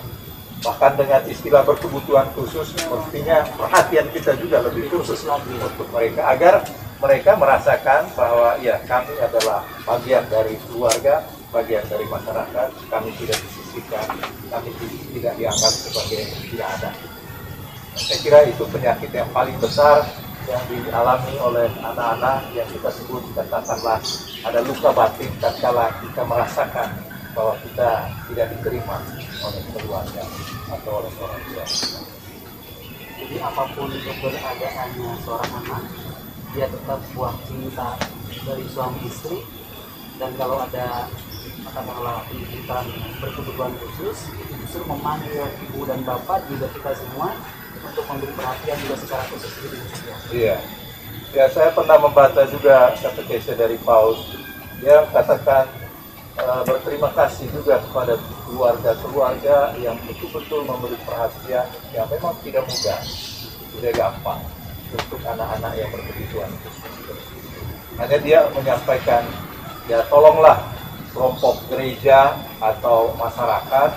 Bahkan dengan istilah berkebutuhan khusus, mestinya perhatian kita juga lebih khusus lagi untuk mereka, agar mereka merasakan bahwa ya kami adalah bagian dari keluarga bagian dari masyarakat, kami tidak disisihkan, kami tidak dianggap sebagai tidak ada. Saya kira itu penyakit yang paling besar yang dialami oleh anak-anak yang kita sebut, katakanlah ada luka batin tatkala kita merasakan bahwa kita tidak diterima oleh keluarga atau oleh orang tua. Jadi apapun keberadaannya seorang anak, dia tetap buah cinta dari suami istri, dan kalau ada katakanlah pendidikan berkebutuhan khusus, itu justru memanggil ibu dan bapak juga kita semua untuk memberi perhatian juga secara khusus gitu. Iya, ya saya pernah membaca juga katekese dari Paus. Dia katakan berterima kasih juga kepada keluarga-keluarga yang betul-betul memberi perhatian yang memang tidak mudah, tidak gampang untuk anak-anak yang berkebutuhan khusus. Hanya dia menyampaikan, ya tolonglah kelompok gereja atau masyarakat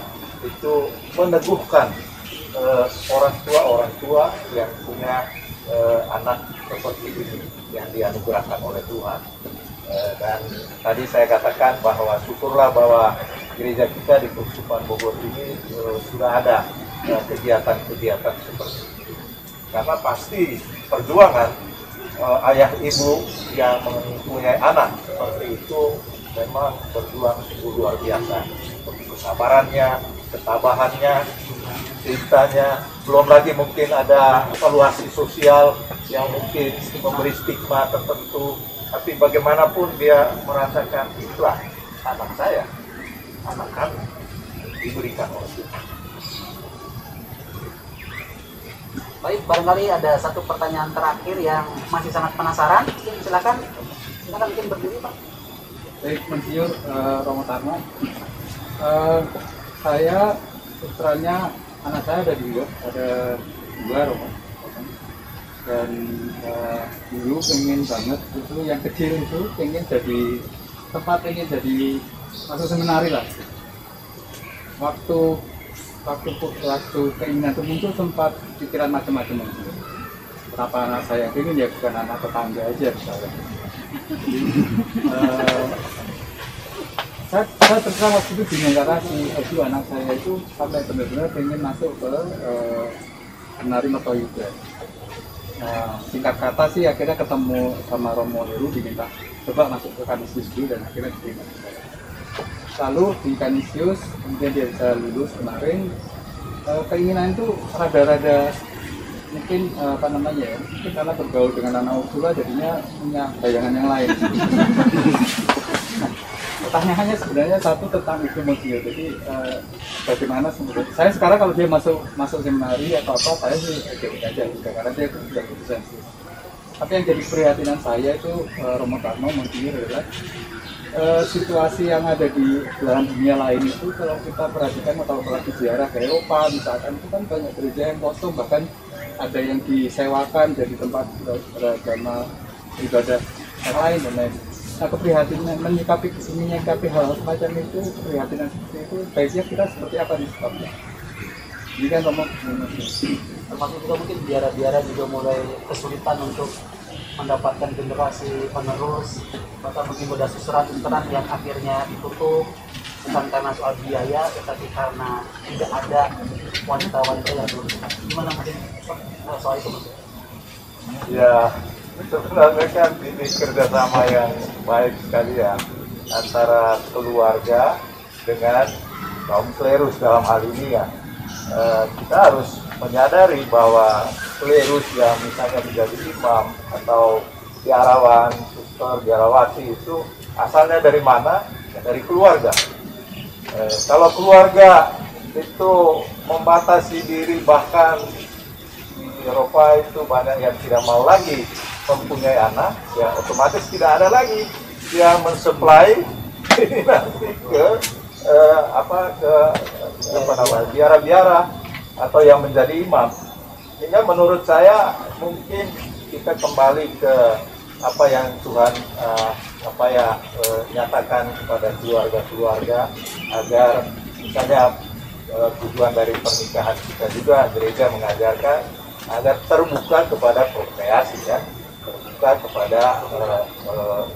itu meneguhkan orang tua yang punya anak seperti ini yang dianugerahkan oleh Tuhan. Dan tadi saya katakan bahwa syukurlah bahwa gereja kita di Keuskupan Bogor ini sudah ada kegiatan-kegiatan seperti itu. Karena pasti perjuangan ayah ibu yang mempunyai anak seperti itu memang berjuang sungguh luar biasa. Kesabarannya, ketabahannya, cintanya, belum lagi mungkin ada evaluasi sosial yang mungkin memberi stigma tertentu. Tapi bagaimanapun dia merasakan itulah anak saya, anak kami diberikan oleh Tuhan. Baik, barangkali ada satu pertanyaan terakhir yang masih sangat penasaran. Silakan mungkin berdiri, Pak. Baik, Monsinyur Romo Tarno. Saya putranya, anak saya ada dua Romo. Dan dulu pengen banget itu yang kecil itu pengen jadi masuk seminari lah. Waktu keinginan itu muncul sempat pikiran macam-macam. Kenapa anak saya pengen, ya bukan anak tetangga aja misalnya. Saya terserah waktu itu bingung karena si anak saya itu sampai benar-benar pengen masuk ke seminari Mertoyuda. Singkat kata sih akhirnya ketemu sama Romo Heru, diminta coba masuk ke Kanisius dulu dan akhirnya diterima. Lalu di Kanisius kemudian dia bisa lulus kemarin. Keinginan itu rada-rada mungkin mungkin karena bergaul dengan anak Ursula jadinya punya bayangan yang lain. Pertanyaannya sebenarnya satu tentang itu Monsinyur. Jadi bagaimana sebenarnya saya sekarang kalau dia masuk seminari atau apa, saya sih oke aja juga karena dia itu sudah putusan sih. Tapi yang jadi perhatian saya itu Romo Tarno Monsinyur adalah situasi yang ada di belahan dunia lain itu. Kalau kita perhatikan atau apalagi ziarah ke Eropa misalkan, itu kan banyak gereja yang kosong, bahkan ada yang disewakan jadi tempat beragama ibadah yang lain dan lain. Nah, keprihatinan menyikapi hal semacam itu, keprihatinan seperti itu, baiknya kita seperti apa di sebabnya? Ini kan Romo termasuk juga mungkin biara-biara juga mulai kesulitan untuk mendapatkan generasi penerus, bahkan mungkin udah susteran yang akhirnya ditutup bukan karena soal biaya, tetapi karena tidak ada wanita-wanita yang belum. Gimana mungkin soal itu? Ya, sebenarnya kan ini kerjasama yang baik sekali ya antara keluarga dengan kaum klerus dalam hal ini ya. Kita harus menyadari bahwa klerus yang misalnya menjadi imam atau biarawan, suster, biarawati itu asalnya dari mana? Ya, dari keluarga. Kalau keluarga itu membatasi diri, bahkan di Eropa itu banyak yang tidak mau lagi mempunyai anak, ya otomatis tidak ada lagi yang mensuplai ini nanti ke biara-biara atau yang menjadi imam. Sehingga menurut saya mungkin kita kembali ke apa yang Tuhan nyatakan kepada keluarga-keluarga, agar misalnya tujuan dari pernikahan kita juga gereja mengajarkan agar terbuka kepada prokreasi ya. terbuka kepada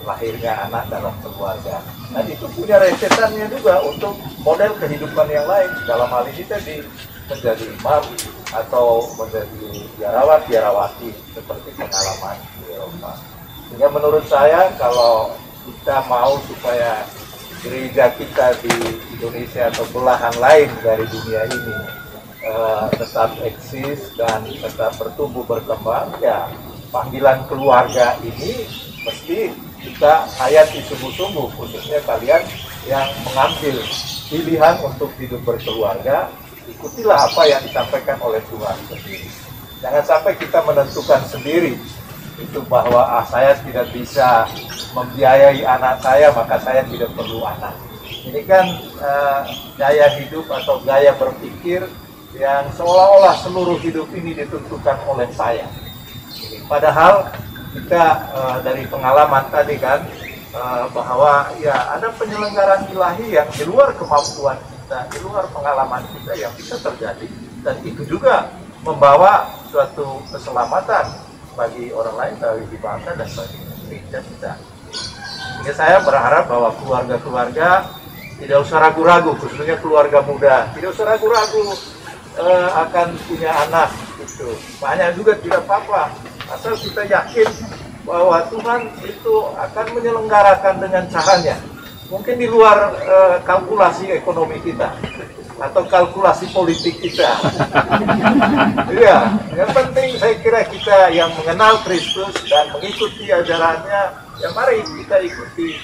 lahirnya anak dalam keluarga. Dan itu punya rentetannya juga untuk model kehidupan yang lain. Dalam hal ini tadi menjadi imam atau menjadi biarawati seperti pengalaman di Eropa. Sehingga menurut saya kalau kita mau supaya gereja kita di Indonesia atau belahan lain dari dunia ini tetap eksis dan tetap bertumbuh berkembang, ya panggilan keluarga ini mesti kita hayati sungguh-sungguh, khususnya kalian yang mengambil pilihan untuk hidup berkeluarga. Ikutilah apa yang disampaikan oleh Tuhan sendiri. Jangan sampai kita menentukan sendiri itu bahwa saya tidak bisa membiayai anak saya, maka saya tidak perlu anak. Ini kan gaya hidup atau gaya berpikir yang seolah-olah seluruh hidup ini ditentukan oleh saya. Padahal kita dari pengalaman tadi kan bahwa ya ada penyelenggaraan ilahi yang di luar kemampuan kita, di luar pengalaman kita yang bisa terjadi, dan itu juga membawa suatu keselamatan bagi orang lain, bagi bangsa dan bagi gereja kita. Jadi saya berharap bahwa keluarga-keluarga tidak usah ragu-ragu, khususnya keluarga muda, tidak usah ragu-ragu akan punya anak. Itu banyak juga tidak apa-apa, asal kita yakin bahwa Tuhan itu akan menyelenggarakan dengan caranya. Mungkin di luar kalkulasi ekonomi kita atau kalkulasi politik kita. Iya, yang penting saya kira kita yang mengenal Kristus dan mengikuti ajarannya, ya mari kita ikuti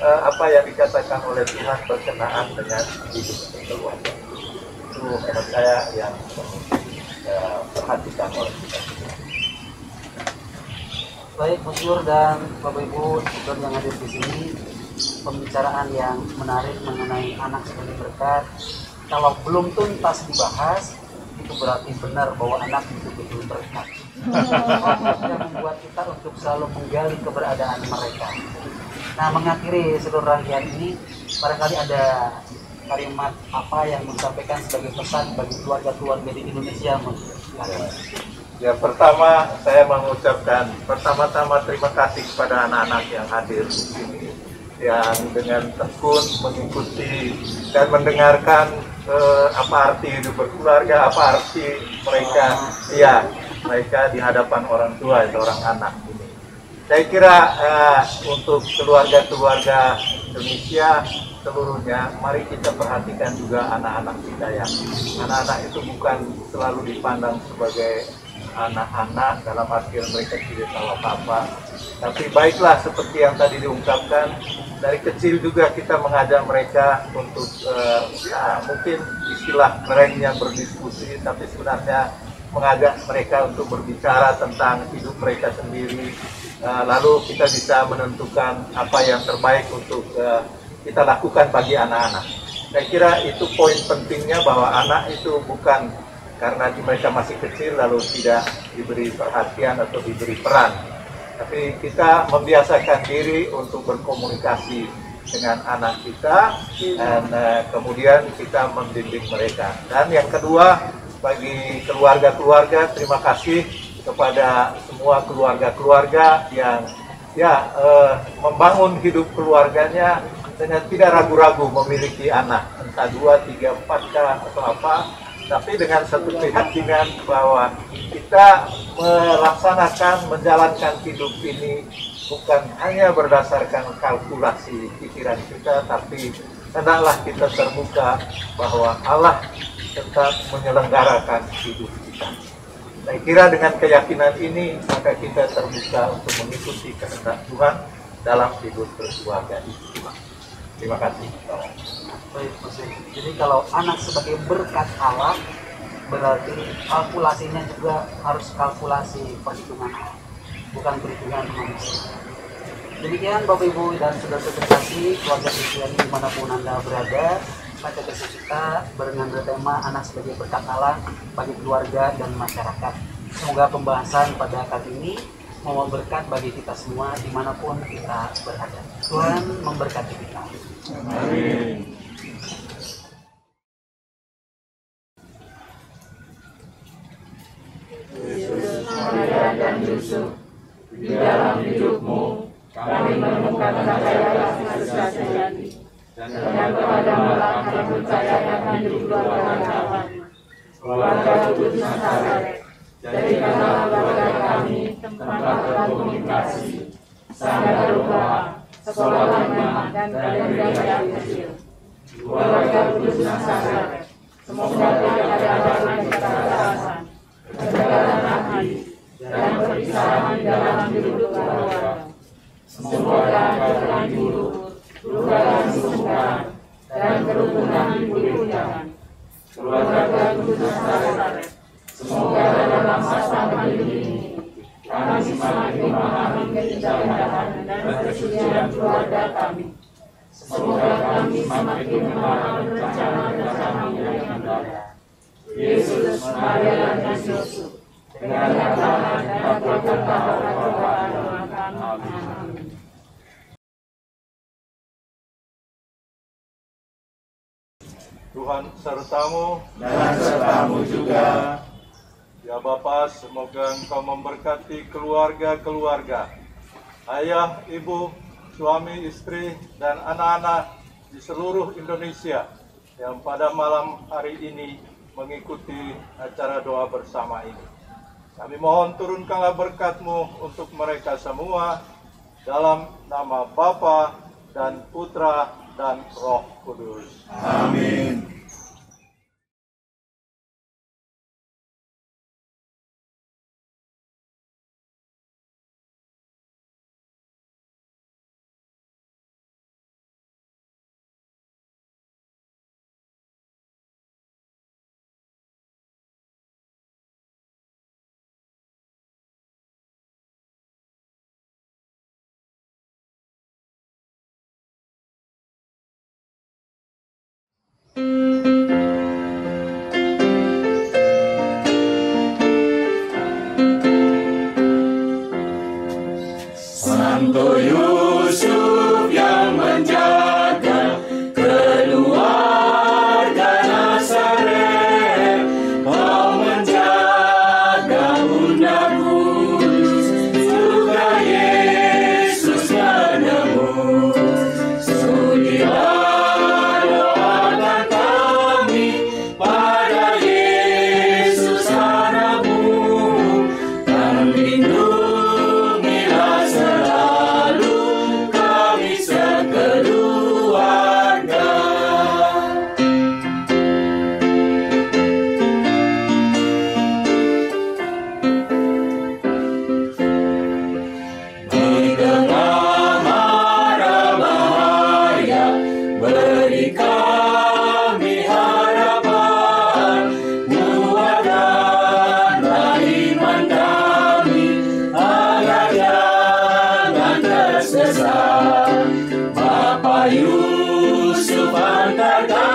apa yang dikatakan oleh Tuhan berkenaan dengan hidup keluarga. Itu menurut saya yang perhatikan oleh kita. Baik, Monsinyur dan Bapak Ibu yang hadir di sini, pembicaraan yang menarik mengenai anak sebagai berkat. Kalau belum tuntas dibahas, itu berarti benar bahwa anak itu betul berkat. Yang membuat kita untuk selalu menggali keberadaan mereka. Nah, mengakhiri seluruh rangkaian ini, barangkali ada kalimat apa yang disampaikan sebagai pesan bagi keluarga-keluarga di Indonesia, Monsinyur? Ya, pertama saya mengucapkan pertama-tama terima kasih kepada anak-anak yang hadir di sini, yang dengan tekun mengikuti dan mendengarkan apa arti hidup berkeluarga, apa arti mereka di hadapan orang tua atau orang anak ini. Saya kira untuk keluarga-keluarga Indonesia seluruhnya, mari kita perhatikan juga anak-anak kita ya. Anak-anak itu bukan selalu dipandang sebagai anak-anak dalam arti mereka tidak tahu apa-apa, tapi baiklah seperti yang tadi diungkapkan, dari kecil juga kita mengajak mereka untuk mungkin istilah kerennya berdiskusi, tapi sebenarnya mengajak mereka untuk berbicara tentang hidup mereka sendiri, lalu kita bisa menentukan apa yang terbaik untuk kita lakukan bagi anak-anak. Saya kira itu poin pentingnya, bahwa anak itu bukan karena mereka masih kecil lalu tidak diberi perhatian atau diberi peran, tapi kita membiasakan diri untuk berkomunikasi dengan anak kita dan kemudian kita membimbing mereka. Dan yang kedua, bagi keluarga-keluarga, terima kasih kepada semua keluarga-keluarga yang membangun hidup keluarganya dengan tidak ragu-ragu memiliki anak, entah 2, 3, 4 atau apa, tapi dengan satu keyakinan bahwa kita menjalankan hidup ini bukan hanya berdasarkan kalkulasi pikiran kita, tapi hendaklah kita terbuka bahwa Allah tetap menyelenggarakan hidup kita. Saya kira dengan keyakinan ini, maka kita terbuka untuk mengikuti kehendak Tuhan dalam hidup berkeluarga itu. Terima kasih. Baik, jadi kalau anak sebagai berkat Allah, berarti kalkulasinya juga harus kalkulasi perhitungan Allah, bukan perhitungan manusia. Demikian Bapak Ibu dan saudara-saudara terkasih, keluarga Kristiani dimanapun Anda berada, pada kesempatan kita dengan bertema anak sebagai berkat Allah bagi keluarga dan masyarakat. Semoga pembahasan pada kali ini membawa berkat bagi kita semua dimanapun kita berada. Tuhan memberkati kita. Amin. Yesus, Maria dan Yusuf di dalam sejati dan kepada Malak yang mempercayakan hidup keluarga kami, keluarga Kudus Nazaret, jadikanlah keluarga kami tempat berkomunikasi, standar doa, sekolah lama dan kalender yang kecil. Keluarga Kudus Nazaret, semoga tidak ada kekerasan, ketegangan hati, dan perpisahan dalam hidup keluarga. Semoga ketegangan buruk, luka dan kesukaran, dan kerukunan dibunuhkan. Keluarga Kudus Nazaret, semoga dalam masa pandemi ini kami semakin memahami keindahan dan kesucian keluarga kami. Semoga kami semakin memahami rencana-rencana yang indah. Yesus, Maria, dan Yusuf, dengan katakan dan berkata doakan. Amin. Tuhan sertamu Dan sertamu juga. Ya Bapa, semoga Engkau memberkati keluarga-keluarga, ayah, ibu, suami, istri, dan anak-anak di seluruh Indonesia yang pada malam hari ini mengikuti acara doa bersama ini. Kami mohon turunkanlah berkat-Mu untuk mereka semua, dalam nama Bapa dan Putra dan Roh Kudus. Amin. Santo Yusuf yang menjaga keluarga Nazaret, kau menjaga Bunda Kudus, juga Yesus menemu. Sudilah doakan kami pada Yesus anakmu, dan lindungilah selalu kami sekeluarga. Di tengah mara bahaya, beri kami harapan, kuatkanlah iman kami, agar jangan tersesat. Bapa Yusuf, antarkan